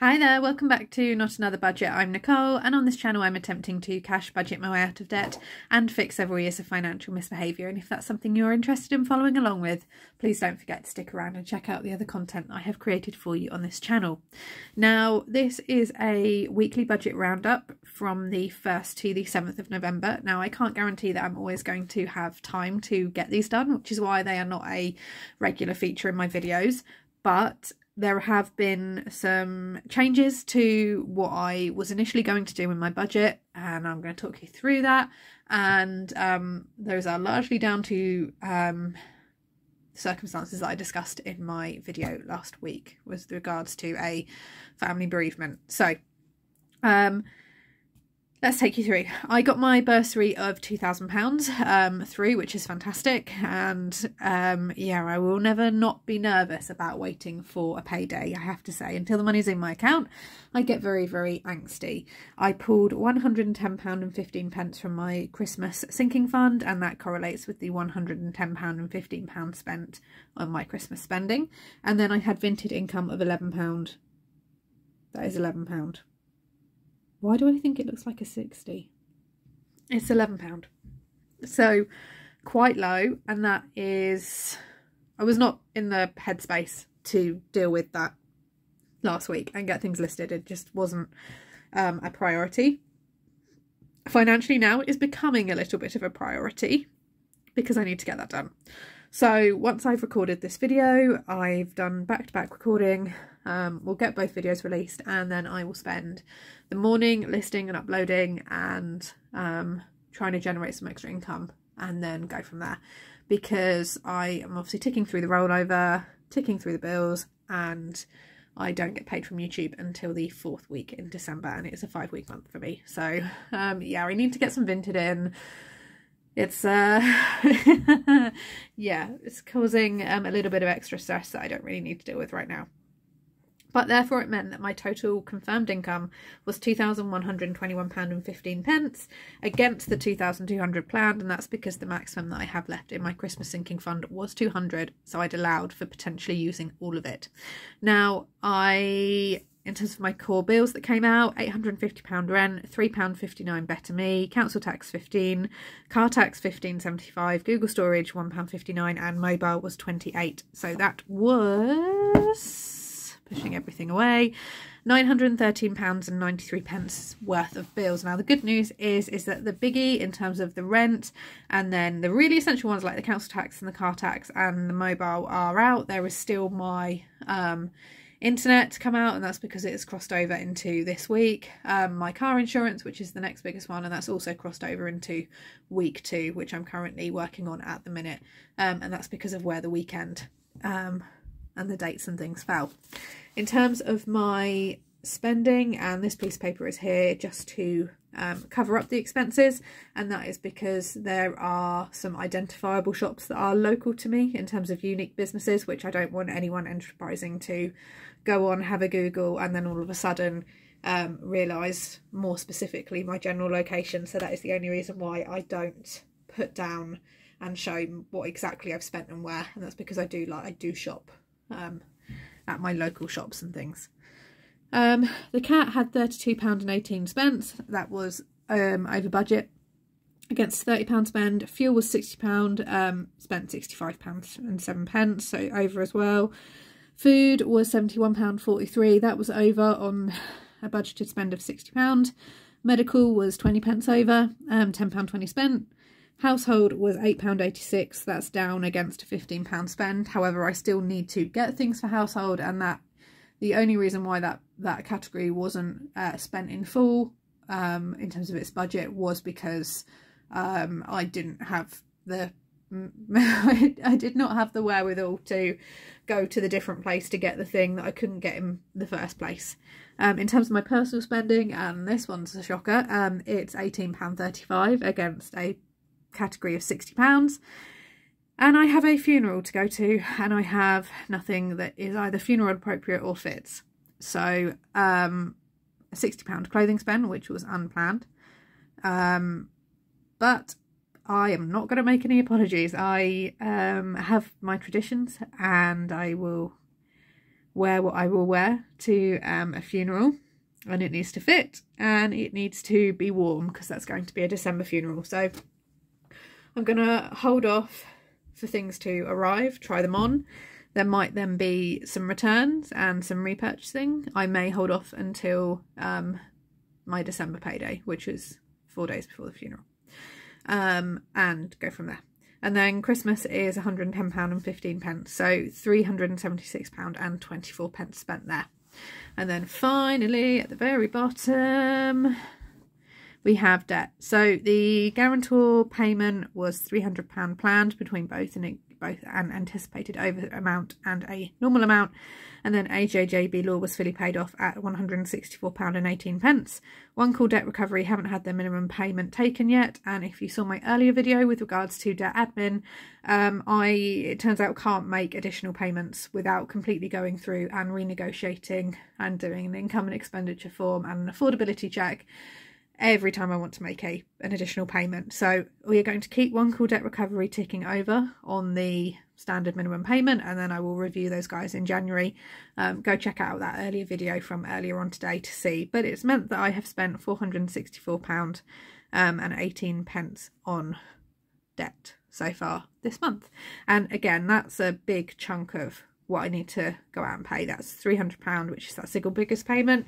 Hi there, welcome back to Not Another Budget. I'm Nicole, and on this channel I'm attempting to cash budget my way out of debt and fix several years of financial misbehaviour. And if that's something you're interested in following along with, please don't forget to stick around and check out the other content I have created for you on this channel. Now, this is a weekly budget roundup from the 1st to the 7th of November. Now, I can't guarantee that I'm always going to have time to get these done, which is why they are not a regular feature in my videos, but there have been some changes to what I was initially going to do in my budget, and I'm going to talk you through that. And those are largely down to circumstances that I discussed in my video last week with regards to a family bereavement. So let's take you through. I got my bursary of £2,000 through, which is fantastic. And yeah, I will never not be nervous about waiting for a payday, I have to say. Until the money's in my account, I get very, very angsty. I pulled £110.15 from my Christmas sinking fund, and that correlates with the £110.15 spent on my Christmas spending. And then I had vinted income of £11. That is £11. Why do I think it looks like a 60? It's £11. So quite low, and that is, I was not in the headspace to deal with that last week and get things listed. It just wasn't a priority. Financially now it is becoming a little bit of a priority because I need to get that done. So once I've recorded this video, I've done back-to-back recording. We'll get both videos released, and then I will spend the morning listing and uploading and trying to generate some extra income, and then go from there, because I am obviously ticking through the rollover, ticking through the bills, and I don't get paid from YouTube until the 4th week in December, and it is a 5-week month for me. So yeah, I need to get some vinted in. It's yeah, it's causing a little bit of extra stress that I don't really need to deal with right now. But therefore it meant that my total confirmed income was £2,121.15 against the £2,200 planned, and that's because the maximum that I have left in my Christmas sinking fund was £200, so I'd allowed for potentially using all of it. Now, in terms of my core bills that came out, £850 rent, £3.59 Better Me, council tax 15, car tax 15.75, Google storage £1.59, and mobile was 28. So that was, pushing everything away, £913.93 worth of bills. Now the good news is that the biggie in terms of the rent, and then the really essential ones like the council tax and the car tax and the mobile are out. There is still my internet to come out, and that's because it has crossed over into this week. My car insurance, which is the next biggest one, and that's also crossed over into week 2, which I'm currently working on at the minute, and that's because of where the weekend and the dates and things fell. In terms of my spending, and this piece of paper is here just to cover up the expenses, and that is because there are some identifiable shops that are local to me in terms of unique businesses, which I don't want anyone enterprising to go on, have a Google, and then all of a sudden realise more specifically my general location. So that is the only reason why I don't put down and show what exactly I've spent and where, and that's because I do shop at my local shops and things. The cat had £32.18. That was over budget against £30 spend. Fuel was £60, spent £65.07, so over as well. Food was £71.43. That was over on a budgeted spend of £60. Medical was 20p over, £10.20 spent. Household was £8.86. That's down against a £15 spend. However, I still need to get things for household, and that the only reason why that category wasn't spent in full in terms of its budget was because I didn't have the I did not have the wherewithal to go to the different place to get the thing that I couldn't get in the first place. In terms of my personal spending, and this one's a shocker, it's £18.35 against a category of £60. And I have a funeral to go to, and I have nothing that is either funeral appropriate or fits. So a £60 clothing spend, which was unplanned. But I am not going to make any apologies. I have my traditions, and I will wear what I will wear to a funeral, and it needs to fit and it needs to be warm because that's going to be a December funeral. So I'm going to hold off for things to arrive, try them on. There might then be some returns and some repurchasing. I may hold off until my December payday, which is 4 days before the funeral, and go from there. And then Christmas is £110 and 15 pence, so £376 and 24 pence spent there. And then finally, at the very bottom, we have debt. So the guarantor payment was £300 planned between both an anticipated over amount and a normal amount. And then AJJB Law was fully paid off at £164 and 18 pence. One call debt recovery haven't had their minimum payment taken yet. And if you saw my earlier video with regards to debt admin, it turns out can't make additional payments without completely going through and renegotiating and doing an income and expenditure form and an affordability check every time I want to make an additional payment. So we are going to keep one call debt recovery ticking over on the standard minimum payment, and then I will review those guys in January. Go check out that earlier video from earlier on today to see. But it's meant that I have spent £464 and 18 pence on debt so far this month. And again, that's a big chunk of what I need to go out and pay. That's £300, which is that single biggest payment.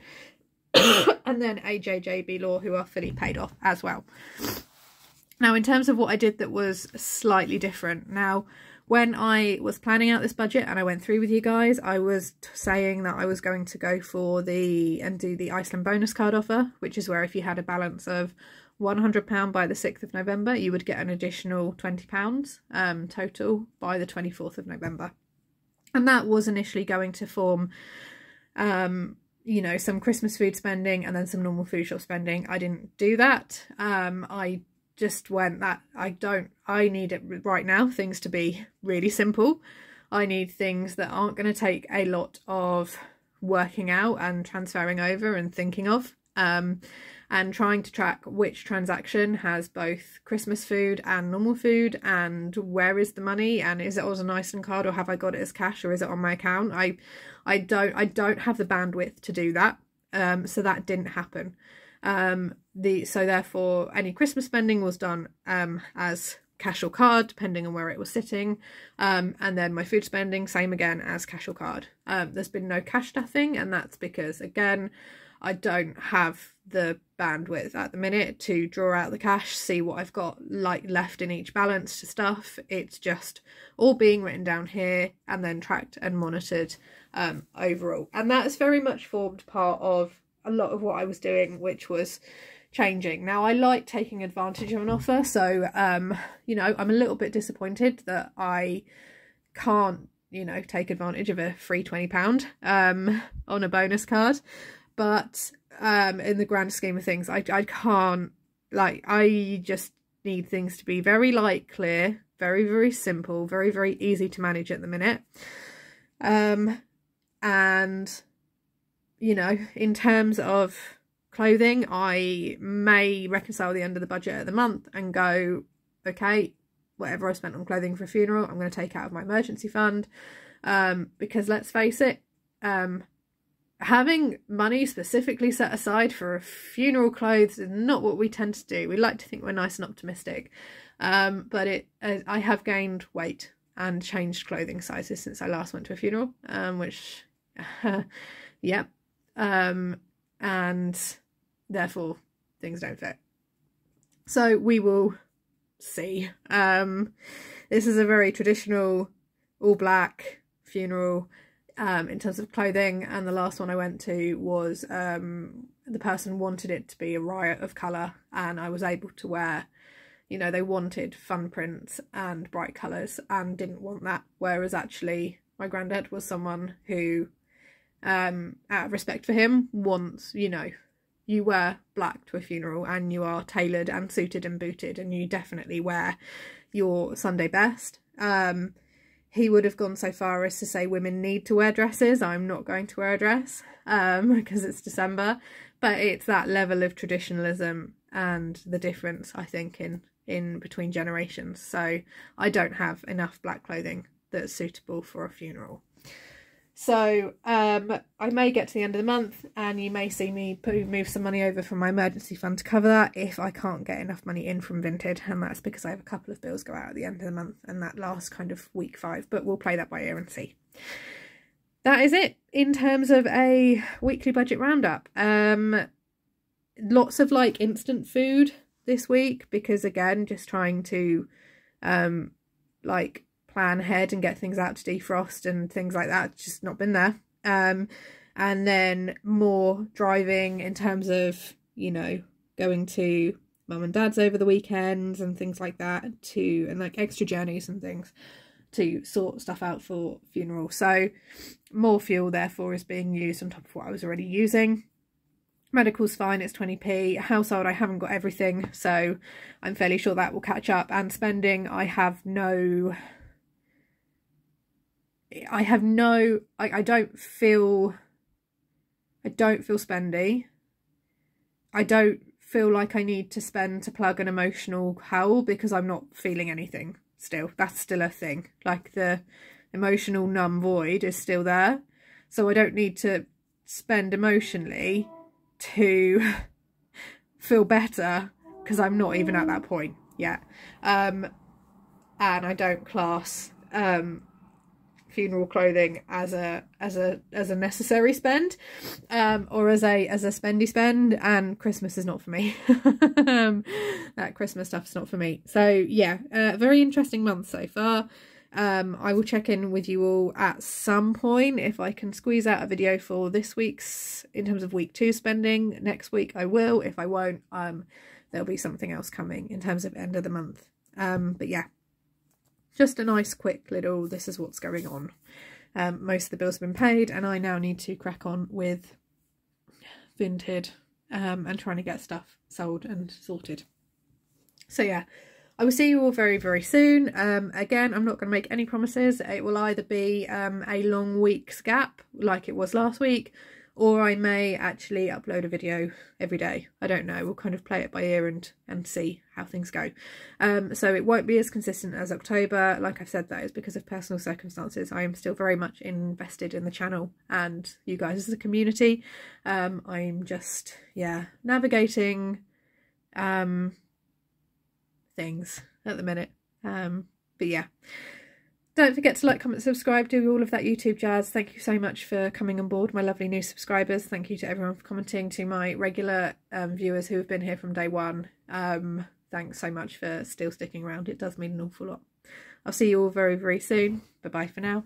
And then AJJB Law, who are fully paid off as well. Now, in terms of what I did that was slightly different. Now, when I was planning out this budget and I went through with you guys, I was saying that I was going to go for do the Iceland bonus card offer, which is where if you had a balance of £100 by the 6th of November, you would get an additional £20 total by the 24th of November. And that was initially going to form you know, some Christmas food spending and then some normal food shop spending. I didn't do that. I just went that I need it right now, things to be really simple. I need things that aren't going to take a lot of working out and transferring over and thinking of, and trying to track which transaction has both Christmas food and normal food, and where is the money, and is it on an Iceland card, or have I got it as cash, or is it on my account? I don't have the bandwidth to do that, so that didn't happen. So therefore any Christmas spending was done as cash or card, depending on where it was sitting, and then my food spending, same again as cash or card. There's been no cash stuffing, and that's because, again, I don't have the bandwidth at the minute to draw out the cash, see what I've got left in each balance to stuff. It's just all being written down here and then tracked and monitored overall. And that's very much formed part of a lot of what I was doing, which was changing. Now, I like taking advantage of an offer, so you know, I'm a little bit disappointed that I can't, you know, take advantage of a free £20 on a bonus card. But in the grand scheme of things, I can't, I just need things to be very light, clear, very, very simple, very, very easy to manage at the minute. And, you know, in terms of clothing, I may reconcile the end of the budget at the month and go, okay, whatever I spent on clothing for a funeral, I'm going to take out of my emergency fund, because let's face it, having money specifically set aside for funeral clothes is not what we tend to do. We like to think we're nice and optimistic, but I have gained weight and changed clothing sizes since I last went to a funeral, which yeah, and therefore things don't fit. So we will see. This is a very traditional all black funeral in terms of clothing, and the last one I went to was the person wanted it to be a riot of colour, and I was able to wear, you know, they wanted fun prints and bright colours and didn't want that, whereas actually my granddad was someone who, out of respect for him, wants, you know, you wear black to a funeral and you are tailored and suited and booted and you definitely wear your Sunday best. He would have gone so far as to say women need to wear dresses. I'm not going to wear a dress because it's December, but it's that level of traditionalism and the difference, I think, in between generations. So I don't have enough black clothing that's suitable for a funeral. So I may get to the end of the month and you may see me move some money over from my emergency fund to cover that if I can't get enough money in from Vinted, and that's because I have a couple of bills go out at the end of the month and that lasts kind of week 5, but we'll play that by ear and see. That is it in terms of a weekly budget roundup. Lots of like instant food this week because again just trying to like plan ahead and get things out to defrost and things like that. It's just not been there. And then more driving in terms of, you know, going to mum and dad's over the weekends and things like that, and like extra journeys and things to sort stuff out for funeral. So more fuel therefore is being used on top of what I was already using. Medical's fine, it's 20p. Household, I haven't got everything, so I'm fairly sure that will catch up. And spending, I don't feel spendy. I don't feel like I need to spend to plug an emotional hole because I'm not feeling anything still. That's still a thing. Like the emotional numb void is still there. So I don't need to spend emotionally to feel better because I'm not even at that point yet. And I don't class funeral clothing as a necessary spend or as a spendy spend, and Christmas is not for me. That Christmas stuff's not for me. So yeah, very interesting month so far. I will check in with you all at some point if I can squeeze out a video for this week's in terms of week 2 spending. Next week I will. If I won't, there'll be something else coming in terms of end of the month. But yeah, just a nice quick little this is what's going on. Most of the bills have been paid and I now need to crack on with Vinted and trying to get stuff sold and sorted. So yeah, I will see you all very, very soon. Again, I'm not going to make any promises. It will either be a long week's gap like it was last week, or I may actually upload a video every day. I don't know. We'll kind of play it by ear and see how things go. So it won't be as consistent as October. Like I've said, that is because of personal circumstances. I am still very much invested in the channel and you guys as a community. I'm just, yeah, navigating things at the minute. But yeah, don't forget to like, comment, subscribe, do all of that YouTube jazz. Thank you so much for coming on board, my lovely new subscribers. Thank you to everyone for commenting, to my regular viewers who have been here from day one. Thanks so much for still sticking around. It does mean an awful lot. I'll see you all very, very soon. Bye bye for now.